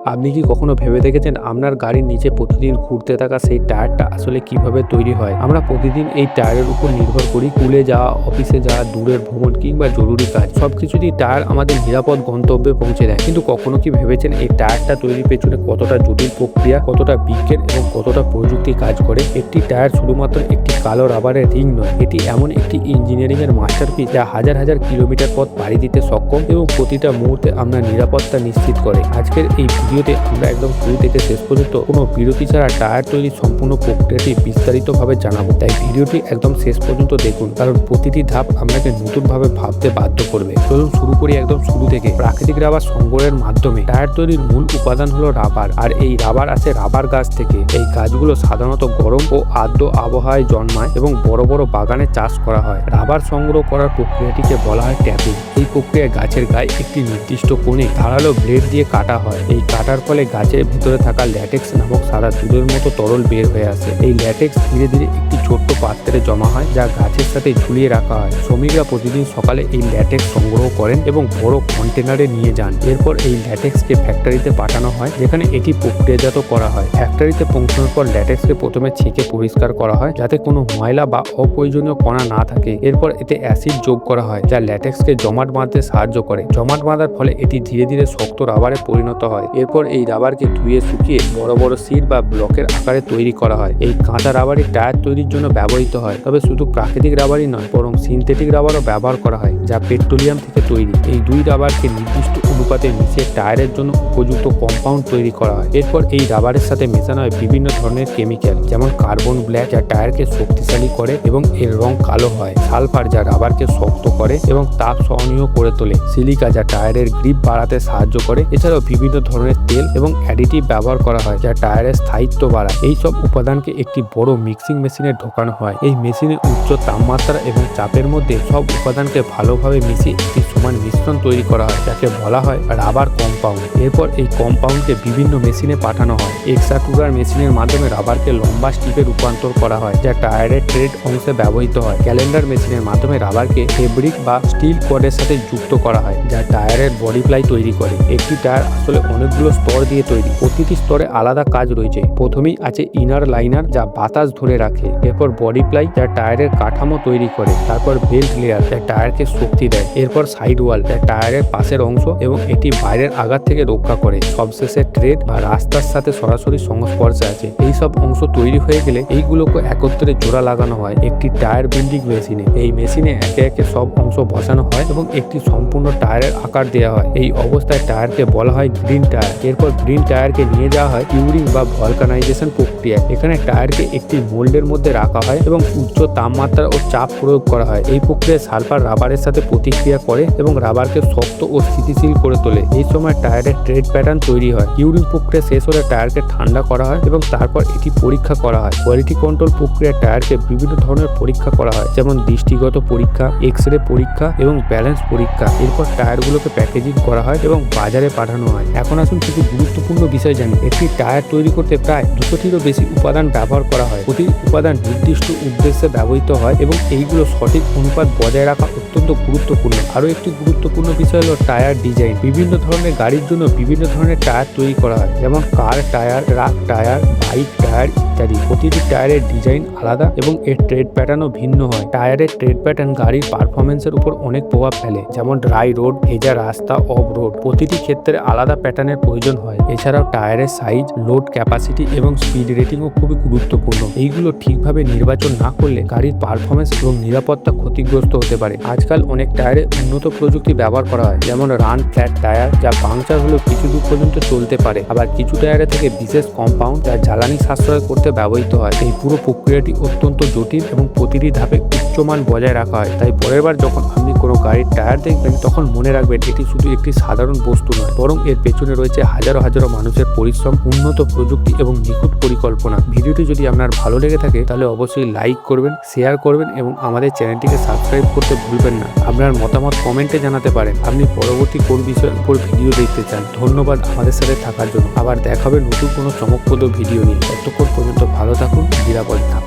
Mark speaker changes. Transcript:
Speaker 1: আপনি কি কখনো ভেবে দেখেছেন আপনার গাড়ির নিচে প্রতিদিন ঘুরতে থাকা সেই টায়ারটা আসলে কিভাবে তৈরি হয়? আমরা প্রতিদিন এই টায়ারের উপর নির্ভর করি। স্কুলে যাওয়া, অফিসে যাওয়া, দূরের ভ্রমণ কিংবা জরুরি কাজ সবকিছুতেই টায়ার আমাদের নিরাপদ গন্তব্যে পৌঁছে দেয়। কিন্তু কখনো কি ভেবেছেন এই টায়ারটা তৈরির পেছনে কতটা জটিল প্রক্রিয়া, কতটা বিজ্ঞান এবং কতটা প্রযুক্তি কাজ করে? একটি টায়ার শুধুমাত্র একটি কালো রাবারের রিং নয়, এটি এমন একটি ইঞ্জিনিয়ারিং এর মাস্টারপিস যা হাজার হাজার কিলোমিটার পথ পাড়ি দিতে সক্ষম এবং প্রতিটা মুহূর্তে আপনার নিরাপত্তা নিশ্চিত করে। আজকের এই ভিডিওতে আমরা একদম শুরু থেকে শেষ পর্যন্ত কোনো বিরতি ছাড়া টায়ার তৈরির সম্পূর্ণ প্রক্রিয়াটি বিস্তারিতভাবে জানাবো। তাই ভিডিওটি একদম শেষ পর্যন্ত দেখুন, কারণ প্রতিটি ধাপ আপনাকে নতুনভাবে ভাবতে বাধ্য করবে। চলুন শুরু করি একদম শুরু থেকে। প্রাকৃতিক রাবার সংগ্রহের মাধ্যমে টায়ার তৈরির মূল উপাদান হলো রাবার, আর এই রাবার আসে রাবার গাছ থেকে। এই গাছগুলো সাধারণত গরম ও আর্দ্র আবহাওয়ায় জন্মায় এবং বড় বড় বাগানে চাষ করা হয়। রাবার সংগ্রহ করার প্রক্রিয়াটিকে বলা হয় ট্যাপিং। এই প্রক্রিয়ায় গাছের গায়ে একটি নির্দিষ্ট কোণে ধারালো ব্লেড দিয়ে কাটা হয়। এই কাটার ফলে গাছের ভিতরে থাকা ল্যাটেক্স নামক সাদা দুধের মতো তরল বের হয়ে আসে। এই ল্যাটেক্স ধীরে ধীরে একটি ছোট্ট পাত্রে জমা হয়, যা গাছের সাথে ঝুলিয়ে রাখা হয়। শ্রমিকরা প্রতিদিন সকালে এই ল্যাটেক্স সংগ্রহ করেন এবং বড় কন্টেনারে নিয়ে যান। এরপর এই ল্যাটেক্সকে ফ্যাক্টরিতে পাঠানো হয়, যেখানে এটি প্রক্রিয়াজাত করা হয়। ফ্যাক্টরিতে পৌঁছানোর পর ল্যাটেক্সকে প্রথমে ছেঁকে পরিষ্কার করা হয়, যাতে কোনো ময়লা বা অপ্রয়োজনীয় কণা না থাকে। এরপর এতে অ্যাসিড যোগ করা হয়, যা ল্যাটেক্সকে জমাট বাঁধতে সাহায্য করে। জমাট বাঁধার ফলে এটি ধীরে ধীরে শক্ত রাবারে পরিণত হয়। এরপর এই রাবারকে ধুয়ে শুকিয়ে বড় বড় শিট বা ব্লকের আকারে তৈরি করা হয়। এই কাঁচা রাবারই টায়ার তৈরির জন্য ব্যবহৃত হয়। তবে শুধু প্রাকৃতিক রাবারই নয়, বরং সিনথেটিক রাবারও ব্যবহার করা হয়, যা পেট্রোলিয়াম থেকে তৈরি। এই দুই রাবারকে নির্দিষ্ট অনুপাতে মিশিয়ে টায়ারের জন্য উপযুক্ত কম্পাউন্ড তৈরি করা হয়। এরপর এই রাবারের সাথে মেশানো হয় বিভিন্ন ধরনের কেমিক্যাল, যেমন কার্বন ব্ল্যাক, যা টায়ারকে শক্তিশালী করে এবং এর রং কালো হয়; সালফার, যা রাবারকে শক্ত করে এবং তাপ সহনীয় করে তোলে; সিলিকা, যা টায়ারের গ্রিপ বাড়াতে সাহায্য করে। এছাড়াও বিভিন্ন ধরনের তেল এবং অ্যাডিটিভ ব্যবহার করা হয়, যা টায়ারের স্থায়িত্ব বাড়ায়। এই সব উপাদানকে একটি বড় মিক্সিং মেশিনে ঢোকানো হয়। এই মেশিনে উচ্চ তাপমাত্রা এবং চাপের মধ্যে সব উপাদানকে ভালোভাবে মিশিয়ে একটি সমান মিশ্রণ তৈরি করা হয়, যাকে বলা হয় রাবার কম্পাউন্ড। এরপর এই কম্পাউন্ডকে বিভিন্ন মেশিনে পাঠানো হয়। এক্সট্রুডার মেশিনের মাধ্যমে রাবারকে লম্বা স্ট্রিপে রূপান্তর করা হয়, যা টায়ারের ট্রেড অংশে ব্যবহৃত হয়। ক্যালেন্ডার মেশিনের মাধ্যমে রাবারকে ফেব্রিক বা স্টিল কর্ডের সাথে যুক্ত করা হয়, যা টায়ারের বডি প্লাই তৈরি করে। একটি টায়ার আসলে অনেকগুলো স্তর দিয়ে তৈরি। প্রতিটি স্তরে আলাদা কাজ রয়েছে। প্রথমেই আছে ইনার লাইনার, যা বাতাস ধরে রাখে। এরপর বডি প্লাই, যা টায়ারের কাঠামো তৈরি করে। তারপর বেল্ট লেয়ার, যা টায়ারকে শক্তি দেয়। এরপর সাইড ওয়াল, যা টায়ারের পাশের অংশ এবং এটি বাইরের আঘাত থেকে রক্ষা করে। সবশেষে ট্রেড বা রাস্তার সাথে সরাসরি সংস্পর্শে আছে। এই সব অংশ তৈরি হয়ে গেলে এইগুলোকে একত্রে জোড়া লাগানো হয় একটি টায়ার বিল্ডিং মেশিনে। এই মেশিনে একে একে সব অংশ বসানো হয় এবং একটি সম্পূর্ণ টায়ারের আকার দেওয়া হয়। এই অবস্থায় টায়ারকে বলা হয় গ্রিন টায়ার। এরপর গ্রিন টায়ারকে নিয়ে যাওয়া হয় কিউরিং বা ভলকানাইজেশন প্রক্রিয়ায়। এখানে টায়ারকে একটি মোল্ডের মধ্যে রাখা হয় এবং উচ্চ তাপমাত্রা ও চাপ প্রয়োগ করা হয়। এই প্রক্রিয়ায় সালফার রাবারের সাথে প্রতিক্রিয়া করে এবং রাবারকে শক্ত ও স্থিতিশীল করে তোলে। এই সময় টায়ারের ট্রেড প্যাটার্ন তৈরি হয়। কিউরিং প্রক্রিয়া শেষ হলে টায়ারকে ঠান্ডা করা হয় এবং তারপর এটি পরীক্ষা করা হয়। কোয়ালিটি কন্ট্রোল প্রক্রিয়ায় টায়ারকে বিভিন্ন ধরনের পরীক্ষা করা হয়, যেমন দৃষ্টিগত পরীক্ষা, এক্স-রে পরীক্ষা এবং ব্যালেন্স পরীক্ষা। এরপর টায়ারগুলোকে প্যাকেজিং করা হয় এবং বাজারে পাঠানো হয়। এখন আসুন কিছু গুরুত্বপূর্ণ বিষয় জানি। একটি টায়ার তৈরি করতে প্রায় 200টিরও বেশি উপাদান ব্যবহার করা হয়। প্রতিটি উপাদান নির্দিষ্ট উদ্দেশ্যে ব্যবহৃত হয় এবং এইগুলো সঠিক অনুপাত বজায় রাখা অত্যন্ত গুরুত্বপূর্ণ। আরও একটি গুরুত্বপূর্ণ বিষয় হলো টায়ার ডিজাইন। বিভিন্ন ধরনের গাড়ির জন্য বিভিন্ন ধরনের টায়ার তৈরি করা হয়, যেমন car tyre, truck tyre, bike tyre ইত্যাদি। প্রতিটি টায়ারের ডিজাইন আলাদা এবং এর ট্রেড প্যাটার্নও ভিন্ন হয়। টায়ারের ট্রেড প্যাটার্ন গাড়ির পারফরমেন্সের উপর অনেক প্রভাব ফেলে, যেমন ড্রাই রোড, ভেজা রাস্তা, অফ রোড। প্রতিটি ক্ষেত্রে আলাদা প্যাটার্নের প্রয়োজন হয়। এছাড়াও টায়ারের সাইজ, লোড ক্যাপাসিটি এবং স্পিড রেটিংও খুবই গুরুত্বপূর্ণ। এইগুলো ঠিকভাবে নির্বাচন না করলে গাড়ির পারফরমেন্স এবং নিরাপত্তা ক্ষতিগ্রস্ত হতে পারে। আজকাল অনেক টায়ারে উন্নত প্রযুক্তি ব্যবহার করা হয়, যেমন রান ফ্ল্যাট টায়ার, যা পাংচার হলেও কিছু দূর পর্যন্ত চলতে পারে। আবার কিছু টায়ারে থেকে বিশেষ কম্পাউন্ড, যা জ্বালানি সাশ্রয় করতে ব্যবহৃত হয়। এই পুরো প্রক্রিয়াটি অত্যন্ত জটিল এবং প্রতিটি ধাপে উচ্চমান বজায় রাখা হয়। তাই পরের বার যখন আপনি কোনো গাড়ির টায়ার দেখবেন, তখন মনে রাখবেন এটি শুধু একটি সাধারণ বস্তু নয়, বরং এর পেছনে রয়েছে হাজারো হাজারো মানুষের পরিশ্রম, উন্নত প্রযুক্তি এবং নিখুঁত পরিকল্পনা। ভিডিওটি যদি আপনার ভালো লেগে থাকে তাহলে অবশ্যই লাইক করবেন, শেয়ার করবেন এবং আমাদের চ্যানেলটিকে সাবস্ক্রাইব করতে ভুলবেন না। আপনার মতামত কমেন্টে জানাতে পারেন আপনি পরবর্তী কোন বিষয়ের উপর ভিডিও দেখতে চান। ধন্যবাদ আমাদের সাথে থাকার জন্য। আবার দেখা হবে নতুন কোনো চমকপ্রদ ভিডিও নিয়ে। ততক্ষণ পর্যন্ত ভালো থাকুন, নিরাপদ থাকুন।